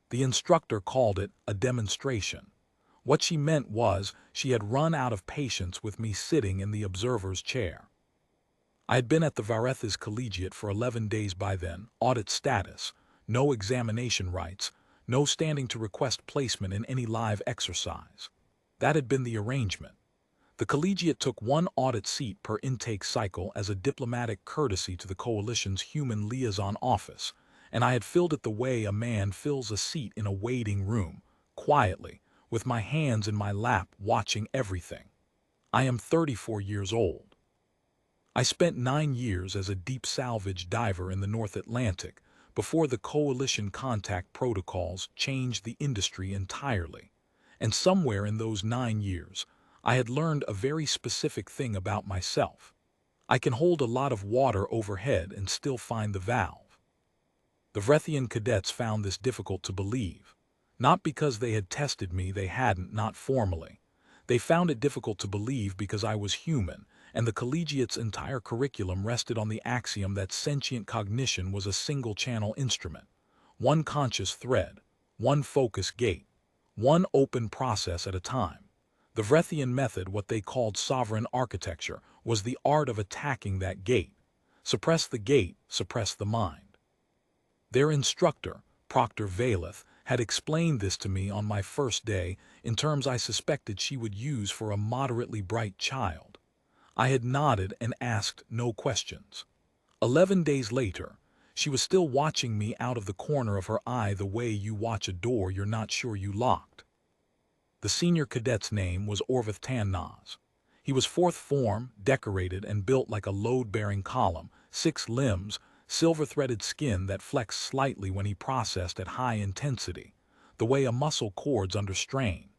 The instructor called it a demonstration. What she meant was she had run out of patience with me sitting in the observer's chair. I had been at the Vrethian Collegiate for 11 days by then, audit status, no examination rights, no standing to request placement in any live exercise. That had been the arrangement. The collegiate took one audit seat per intake cycle as a diplomatic courtesy to the coalition's human liaison office, and I had filled it the way a man fills a seat in a waiting room, quietly, with my hands in my lap watching everything. I am 34 years old. I spent 9 years as a deep salvage diver in the North Atlantic before the coalition contact protocols changed the industry entirely. And somewhere in those 9 years, I had learned a very specific thing about myself. I can hold a lot of water overhead and still find the valve. The Vrethian cadets found this difficult to believe. Not because they had tested me, they hadn't, not formally. They found it difficult to believe because I was human, and the collegiate's entire curriculum rested on the axiom that sentient cognition was a single-channel instrument. One conscious thread, one focus gate, one open process at a time. The Vrethian method, what they called sovereign architecture, was the art of attacking that gate. Suppress the gate, suppress the mind. Their instructor, Proctor Valeth, had explained this to me on my first day in terms I suspected she would use for a moderately bright child. I had nodded and asked no questions. 11 days later, she was still watching me out of the corner of her eye the way you watch a door you're not sure you locked. The senior cadet's name was Vrethian. He was 4th form, decorated and built like a load-bearing column, 6 limbs, silver-threaded skin that flexed slightly when he processed at high intensity, the way a muscle chords under strain.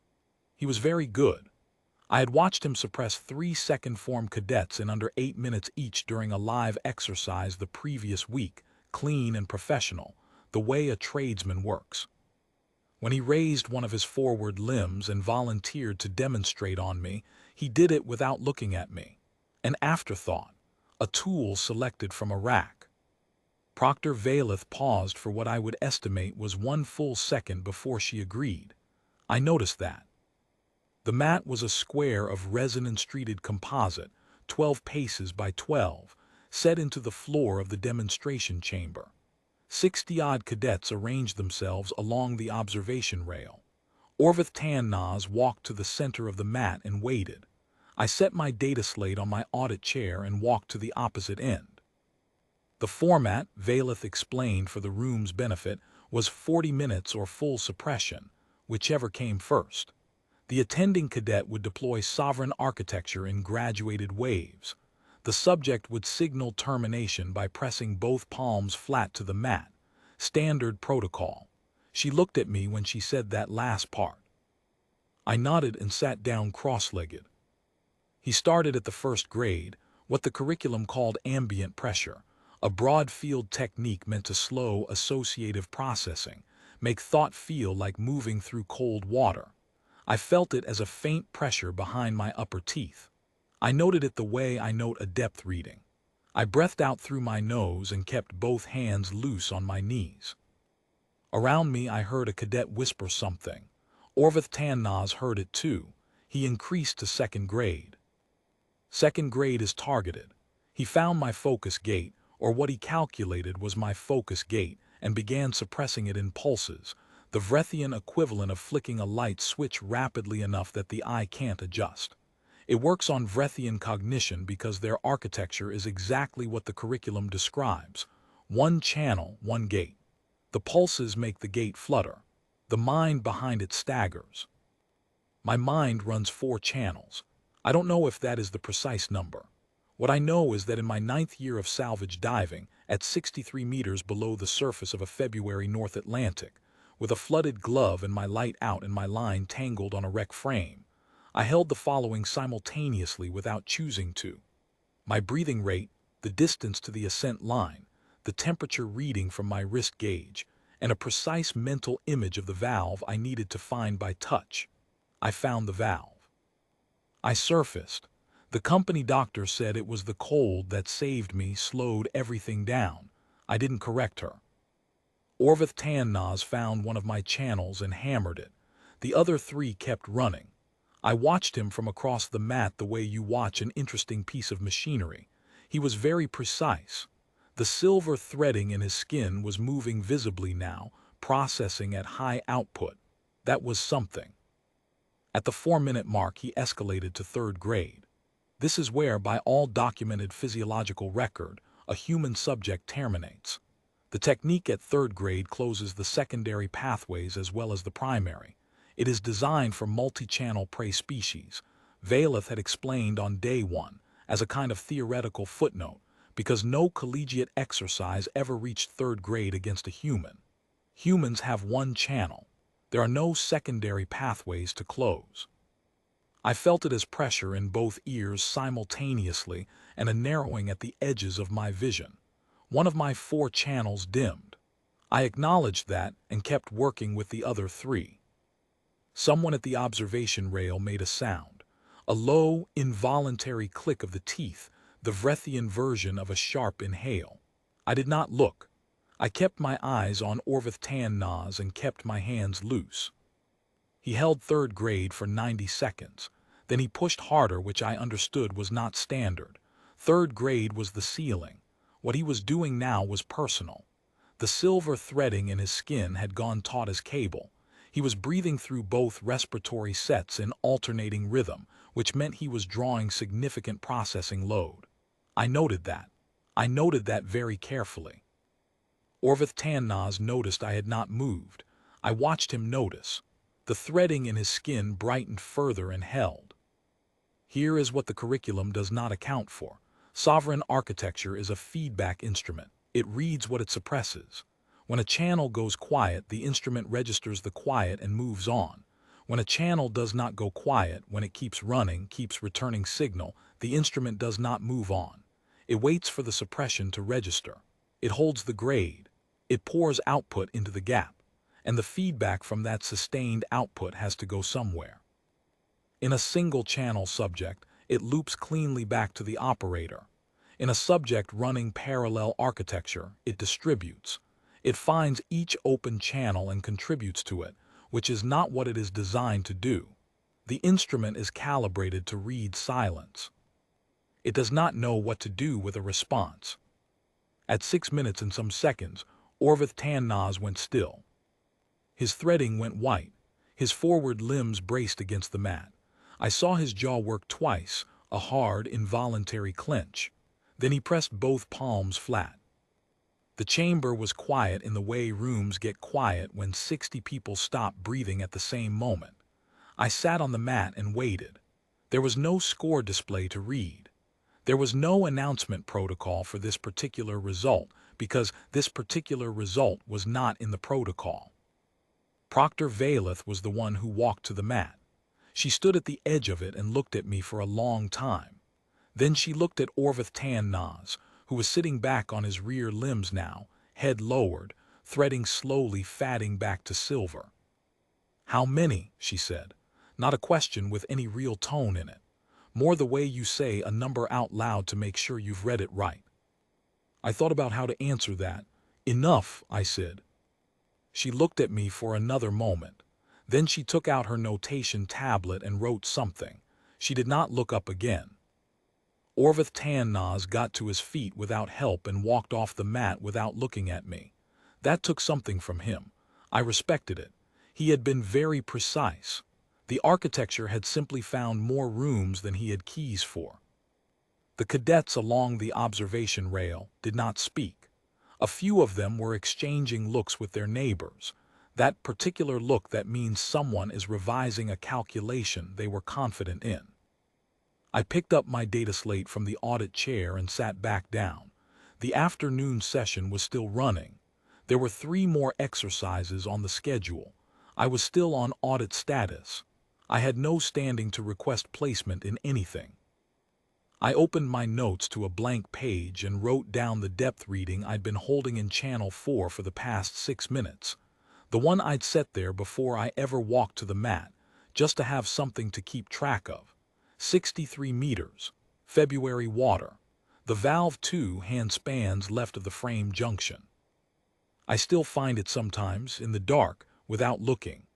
He was very good. I had watched him suppress 3 second-form cadets in under 8 minutes each during a live exercise the previous week, clean and professional, the way a tradesman works. When he raised one of his forward limbs and volunteered to demonstrate on me, he did it without looking at me. An afterthought, a tool selected from a rack. Proctor Valeth paused for what I would estimate was 1 full second before she agreed. I noticed that. The mat was a square of resonance-treated composite, 12 paces by 12, set into the floor of the demonstration chamber. 60-odd cadets arranged themselves along the observation rail. Vrethian walked to the center of the mat and waited. I set my data slate on my audit chair and walked to the opposite end. The format, Valeth explained for the room's benefit, was 40 minutes or full suppression, whichever came first. The attending cadet would deploy sovereign architecture in graduated waves. The subject would signal termination by pressing both palms flat to the mat. Standard protocol. She looked at me when she said that last part. I nodded and sat down cross-legged. He started at the first grade, what the curriculum called ambient pressure, a broad field technique meant to slow associative processing, make thought feel like moving through cold water. I felt it as a faint pressure behind my upper teeth. I noted it the way I note a depth reading. I breathed out through my nose and kept both hands loose on my knees. Around me I heard a cadet whisper something. Vrethian heard it too. He increased to 2nd grade. 2nd grade is targeted. He found my focus gate, or what he calculated was my focus gate, and began suppressing it in pulses, the Vrethian equivalent of flicking a light switch rapidly enough that the eye can't adjust. It works on Vrethian cognition because their architecture is exactly what the curriculum describes. 1 channel, 1 gate. The pulses make the gate flutter. The mind behind it staggers. My mind runs 4 channels. I don't know if that is the precise number. What I know is that in my 9th year of salvage diving, at 63 meters below the surface of a February North Atlantic, with a flooded glove and my light out and my line tangled on a wreck frame, I held the following simultaneously without choosing to. My breathing rate, the distance to the ascent line, the temperature reading from my wrist gauge, and a precise mental image of the valve I needed to find by touch. I found the valve. I surfaced. The company doctor said it was the cold that saved me, slowed everything down. I didn't correct her. Vrethian found one of my channels and hammered it. The other three kept running. I watched him from across the mat the way you watch an interesting piece of machinery. He was very precise. The silver threading in his skin was moving visibly now, processing at high output. That was something. At the 4-minute mark, he escalated to 3rd grade. This is where, by all documented physiological record, a human subject terminates. The technique at 3rd grade closes the secondary pathways as well as the primary. It is designed for multi-channel prey species. Vrethian had explained on day 1, as a kind of theoretical footnote, because no collegiate exercise ever reached 3rd grade against a human. Humans have one channel. There are no secondary pathways to close. I felt it as pressure in both ears simultaneously and a narrowing at the edges of my vision. One of my 4 channels dimmed. I acknowledged that and kept working with the other 3. Someone at the observation rail made a sound, a low, involuntary click of the teeth, the Vrethian version of a sharp inhale. I did not look. I kept my eyes on Vrethian and kept my hands loose. He held 3rd grade for 90 seconds. Then he pushed harder, which I understood was not standard. 3rd grade was the ceiling. What he was doing now was personal. The silver threading in his skin had gone taut as cable. He was breathing through both respiratory sets in alternating rhythm, which meant he was drawing significant processing load. I noted that. I noted that very carefully. Vrethian noticed I had not moved. I watched him notice. The threading in his skin brightened further and held. Here is what the curriculum does not account for. Sovereign architecture is a feedback instrument. It reads what it suppresses. When a channel goes quiet, the instrument registers the quiet and moves on. When a channel does not go quiet, when it keeps running, keeps returning signal, the instrument does not move on. It waits for the suppression to register. It holds the grade. It pours output into the gap. And the feedback from that sustained output has to go somewhere. In a single-channel subject, it loops cleanly back to the operator. In a subject running parallel architecture, it distributes. It finds each open channel and contributes to it, which is not what it is designed to do. The instrument is calibrated to read silence. It does not know what to do with a response. At 6 minutes and some seconds, Vrethian went still. His threading went white. His forward limbs braced against the mat. I saw his jaw work twice, a hard, involuntary clench. Then he pressed both palms flat. The chamber was quiet in the way rooms get quiet when 60 people stop breathing at the same moment. I sat on the mat and waited. There was no score display to read. There was no announcement protocol for this particular result because this particular result was not in the protocol. Proctor Vrethian was the one who walked to the mat. She stood at the edge of it and looked at me for a long time. Then she looked at Vrethian, who was sitting back on his rear limbs now, head lowered, threading slowly fatting back to silver. "How many?" she said. Not a question with any real tone in it. More the way you say a number out loud to make sure you've read it right. I thought about how to answer that. "Enough," I said. She looked at me for another moment. Then she took out her notation tablet and wrote something. She did not look up again. Vrethian got to his feet without help and walked off the mat without looking at me. That took something from him. I respected it. He had been very precise. The architecture had simply found more rooms than he had keys for. The cadets along the observation rail did not speak. A few of them were exchanging looks with their neighbors. That particular look that means someone is revising a calculation they were confident in. I picked up my data slate from the audit chair and sat back down. The afternoon session was still running. There were 3 more exercises on the schedule. I was still on audit status. I had no standing to request placement in anything. I opened my notes to a blank page and wrote down the depth reading I'd been holding in channel 4 for the past 6 minutes. The one I'd set there before I ever walked to the mat, just to have something to keep track of. 63 meters. February water. The valve 2 hand spans left of the frame junction. I still find it sometimes in the dark without looking.